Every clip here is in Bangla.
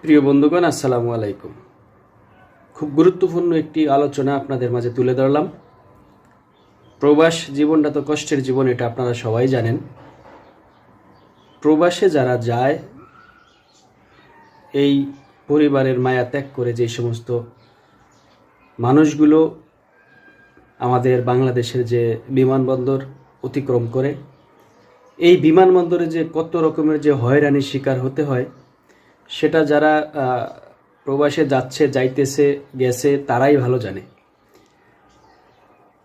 প্রিয় বন্ধুগণ, আসসালামু আলাইকুম। খুব গুরুত্বপূর্ণ একটি আলোচনা আপনাদের মাঝে তুলে ধরলাম। প্রবাস জীবনটা তো কষ্টের জীবন, এটা আপনারা সবাই জানেন। প্রবাসে যারা যায়, এই পরিবারের মায়া ত্যাগ করে যে সমস্ত মানুষগুলো আমাদের বাংলাদেশের যে বিমানবন্দর অতিক্রম করে, এই বিমানবন্দরে যে কত রকমের যে হয়রানির শিকার হতে হয়, সেটা যারা প্রবাসে যাচ্ছে, যাইতেছে, গেছে, তারাই ভালো জানে।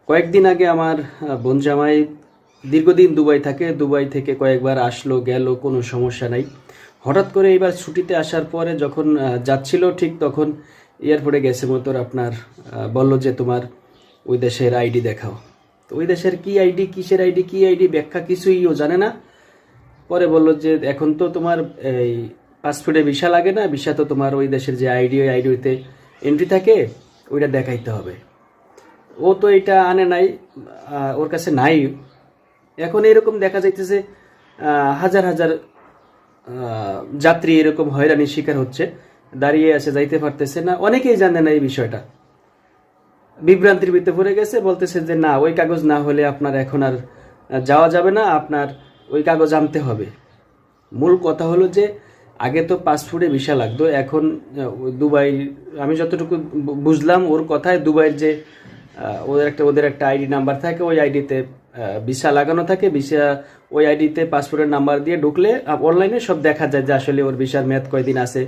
কয়েকদিন আগে আমার বোন জামাই দীর্ঘদিন দুবাই থাকে, দুবাই থেকে কয়েকবার আসলো গেল, কোনো সমস্যা নাই। হঠাৎ করে এবার ছুটিতে আসার পরে যখন যাচ্ছিল, ঠিক তখন এয়ারপোর্টে গেছে মতো আপনার বলল যে তোমার ওই দেশের আইডি দেখাও। তো ওই দেশের কি আইডি, কিসের আইডি, কি আইডি, ব্যাখ্যা কিছুই ও জানে না। পরে বলল যে এখন তো তোমার এই পাসপোর্টে ভিসা লাগে না, ভিসা তো তোমার ওই দেশের যে আইডি, ওই আইডিতে এন্ট্রি থাকে, ওইটা দেখাইতে হবে। ও তো এটা আনে নাই, ওর কাছে নাই। এখন এরকম দেখা যাইতেছে হাজার হাজার যাত্রী এরকম হয়রানির শিকার হচ্ছে, দাঁড়িয়ে আছে, যাইতে পারতেছে না। অনেকেই জানে না এই বিষয়টা, বিভ্রান্তির ভিতরে পড়ে গেছে, বলতেছে যে না, ওই কাগজ না হলে আপনার এখন আর যাওয়া যাবে না, আপনার ওই কাগজ আনতে হবে। মূল কথা হলো যে আগে তো পাসপোর্টে ভিসা লাগতো, এখন দুবাই, আমি যতটুকু বুঝলাম ওর কথায়, দুবাইয়ের যে ওদের একটা আইডি নাম্বার থাকে, ওই আইডিতে ভিসা লাগানো থাকে। ভিসা ওই আইডিতে পাসপোর্টের নাম্বার দিয়ে ঢুকলে অনলাইনে সব দেখা যায় যে আসলে ওর ভিসার মেয়াদ কয়দিন আছে,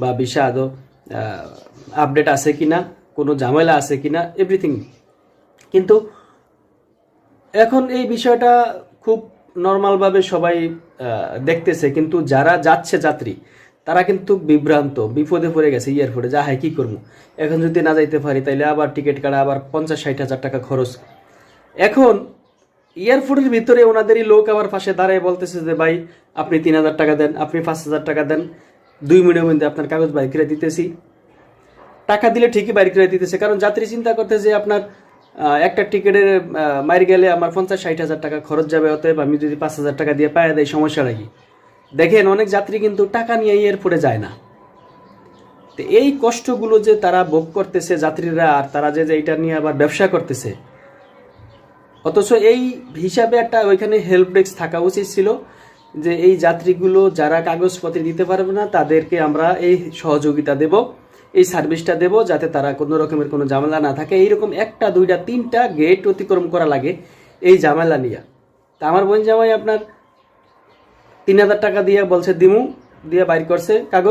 বা ভিসা আদৌ আপডেট আছে কিনা, কোনো ঝামেলা আছে কিনা, এভরিথিং। কিন্তু এখন এই বিষয়টা খুব নর্মালভাবে সবাই দেখতেছে, কিন্তু যারা যাচ্ছে যাত্রী, তারা কিন্তু বিভ্রান্ত, বিপদে পড়ে গেছে এয়ারপোর্টে। যা হয় কি করবো, এখন যদি না যাইতে পারি তাইলে আবার টিকিট কাটা, আবার 50-60 হাজার টাকা খরচ। এখন এয়ারপোর্টের ভিতরে ওনাদেরই লোক আমার পাশে দাঁড়ায় বলতেছে যে ভাই, আপনি 3,000 টাকা দেন, আপনি 5,000 টাকা দেন, 2 মিনিটের মধ্যে আপনার কাগজ বাইর করে দিতেছি। টাকা দিলে ঠিকই বাইর করে দিতেছে, কারণ যাত্রী চিন্তা করতে যে আপনার একটা টিকিটের মার গেলে আমার 50-60 হাজার টাকা খরচ যাবে, অতএব আমি যদি 5,000 টাকা দিয়ে পায়ে দেয়, সমস্যা নাকি? দেখেন, অনেক যাত্রী কিন্তু টাকা নিয়ে এয়ারপোর্টে যায় না। তো এই কষ্টগুলো যে তারা ভোগ করতেছে যাত্রীরা, আর তারা যে এইটা নিয়ে আবার ব্যবসা করতেছে, অথচ এই হিসাবে একটা ওইখানে হেল্প ডেস্ক থাকা উচিত ছিল, যে এই যাত্রীগুলো যারা কাগজপত্র দিতে পারবে না, তাদেরকে আমরা এই সহযোগিতা দেব, এই সার্ভিসটা দেব, যাতে তারা কোনো রকমের কোনো ঝামেলা না থাকে। এইরকম 1টা 2টা 3টা গেট অতিক্রম করা লাগে এই ঝামেলা নিয়ে। তা আমার বোন জামাই আপনার 3,000 টাকা দিয়ে বলছে দিমু, দিয়ে বাইর করছে কাগজ।